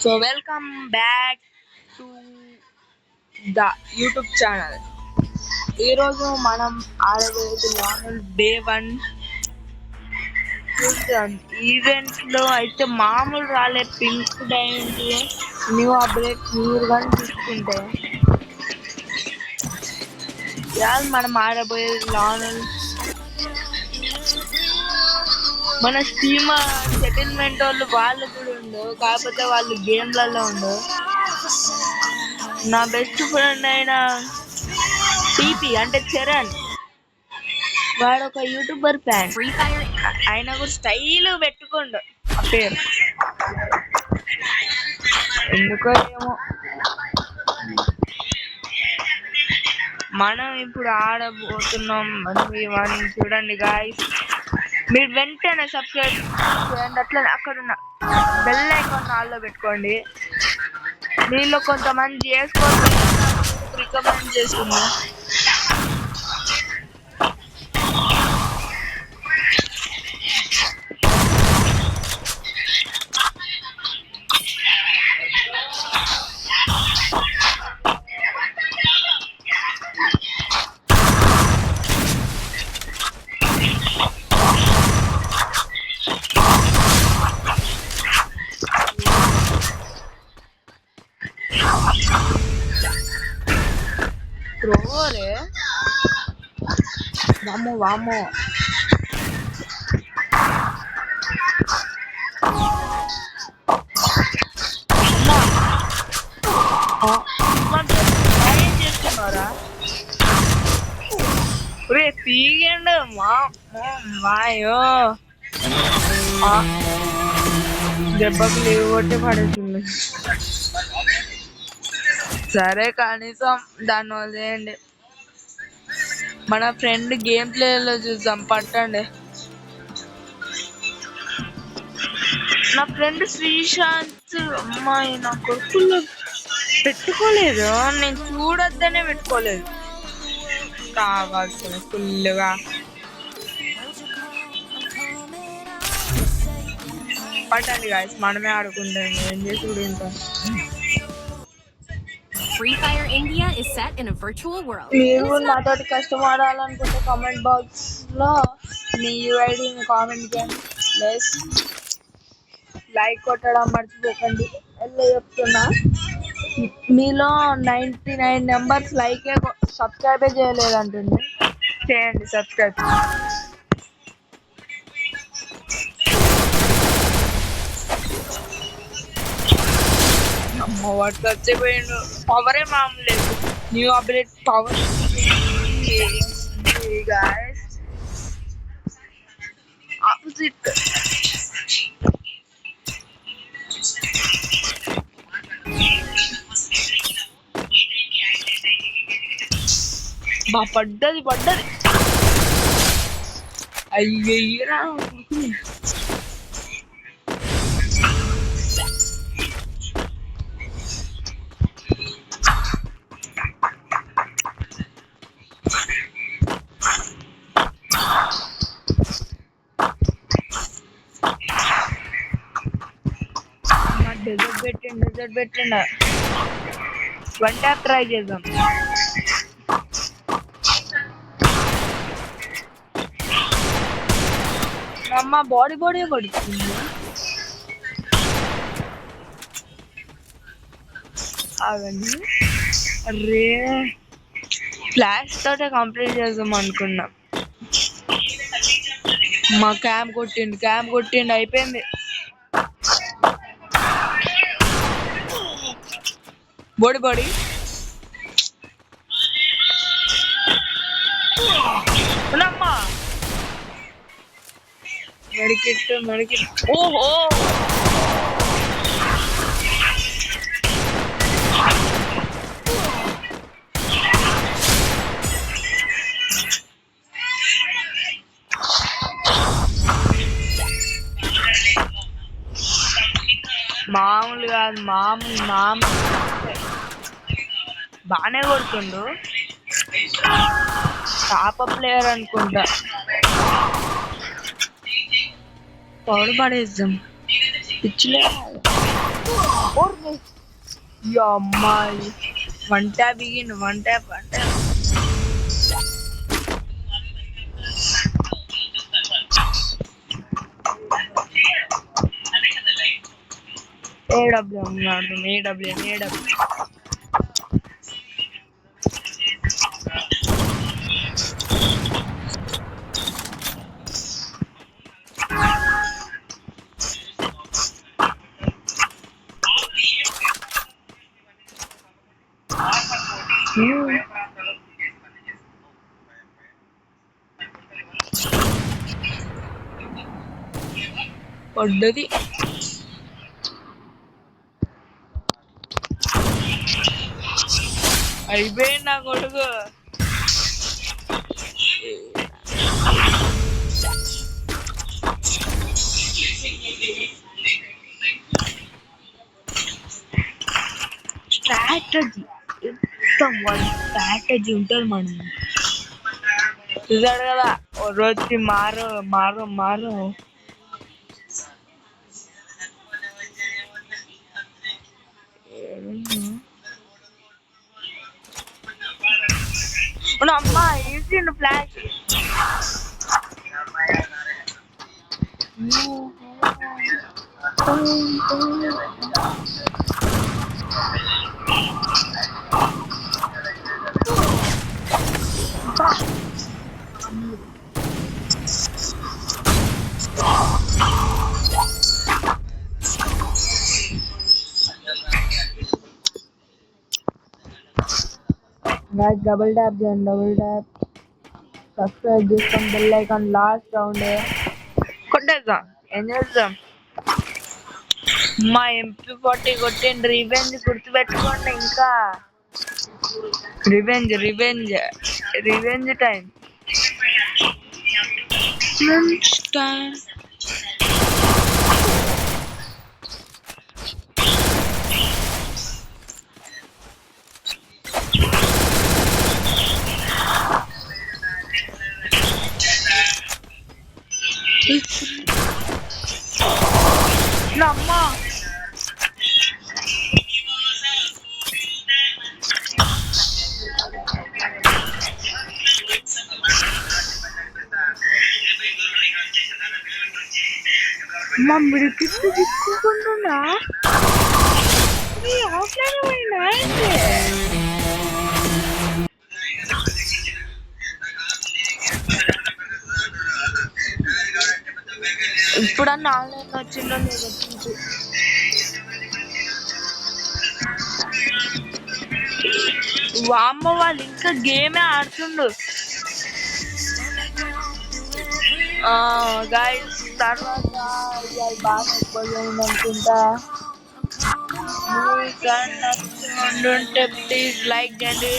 So welcome back to the YouTube channel. ఈరోజు మనం ఆడబోయేది normal day 1 event లో అయితే మామూలు రాలే. పింక్ డైమండ్ న్యూ అప్డేట్ మీరు కానీ తీసుకుంటే మనం ఆడబోయేది నార్మల్ మన స్టీమ్ సెటిల్మెంట్ వాళ్ళు కూడా ఉండవు, కాకపోతే వాళ్ళు గేమ్లలో ఉండవు. నా బెస్ట్ ఫ్రెండ్ అయిన టీపీ అంటే చరణ్, వాడు ఒక యూట్యూబర్ ఫ్యాన్. ఆయన కూడా స్టైల్ పెట్టుకోండు ఆ పేరు, ఎందుకో ఏమో. మనం ఇప్పుడు ఆడబోతున్నాం. చూడండి గాయ్స్, మీరు వెంటనే సబ్స్క్రైబ్ చేయండి, అట్లా అక్కడ ఉన్న బెల్ ఐకాన్ ఆల్లో పెట్టుకోండి. మీలో కొంతమంది చేసుకోండి, రికమెండ్ చేస్తున్నా. Provore. Vamos, vamos. తీయండి మాయో దెబ్బకు లేవు కొట్టి పడేసింది. సరే కనీసం దాన్ని వదిలేయండి. మన ఫ్రెండ్ గేమ్ ప్లేలో చూద్దాం, పట్టండి. నా ఫ్రెండ్ శ్రీశాంత్ అమ్మాయి నా కొడుకుల్లో పెట్టుకోలేదు, నేను చూడొద్దనే పెట్టుకోలేదు. కావాల్సిన ఫుల్గా పట్టండి గాయస్, మనమే ఆడుకుంటాం. ఏం చేసి కూడా ఉంటాం. Free Fire India is set in a virtual world. మీరు నాతోటి కష్టం ఆడాలనుకుంటే కామెంట్ బాక్స్ లో మీ యూఐడిని కామెంట్ చేయండి. ప్లస్ లైక్ కొట్టడం మర్చిపోకండి. ఎలా చెప్తున్నా, మీలో 99 మెంబర్స్ లైకే సబ్స్క్రైబే చేయలేదంటుంది. చేయండి సబ్స్క్రైబ్. అమ్మ వాడు చచ్చిపోయిండు. పవరే మామూలు లేదు. New update power guys, opposite. పడ్డది అయ్యరా. డెజర్ట్ పెట్టండి. 1 ట్యాప్ ట్రై చేద్దాం. అమ్మ బాడీ పడుతుంది. ఆగండి, అరే ఫ్లాష్ తోటే కంప్లీట్ చేద్దాం అనుకున్నా. మా క్యాంప్ కొట్టిండు అయిపోయింది. బాడీ మెడికెట్. ఓహో, మామూలు కాదు, మామూలు బాగానే కొడుతుండు. టాప్ ప్లేయర్ అనుకుంటా. పౌడర్ పడేద్దాం. పిచ్చిలే అమ్మాయి one tap begin one tap అంటే ఏడబ్ల్యూఎం ఆడుతుంది ఏడబ్ల్యూఎం పడ్డది అయిపోయింది నా కొడుకు స్ట్రాటజీ స్ట్రాటజీ ఉంటుంది మనం చూసాడు కదా ఓ రోజుకి మారు మారు మారు అమ్మా వేసిండు ఫ్లాష్ guys double tap చేయండి double tap సబ్స్క్రైబ్ చేసుకోండి బెల్ ఐకాన్ లాస్ట్ రౌండ్ కొట్టేద్దాం ఏం చేద్దాం మా MP40 కొట్టిండు రివెంజ్ గుర్తుపెట్టుకోండి ఇంకా రివెంజ్ రివెంజ్ రివెంజ్ టైం అమ్మా మా మిడికిట్టు దిక్కుకుంటున్నా ఆఫ్లైన్ పోయినా అయితే ఇప్పుడన్నా ఆన్లైన్ వచ్చిందో లేదో వామ్మ వాళ్ళు ఇంకా గేమే ఆడుతుండు గైస్ తర్వాత బాగా ఎక్కువగా ఉందనుకుంటా మీకు నచ్చి ఉండుంటే ప్లీజ్ లైక్ చేయండి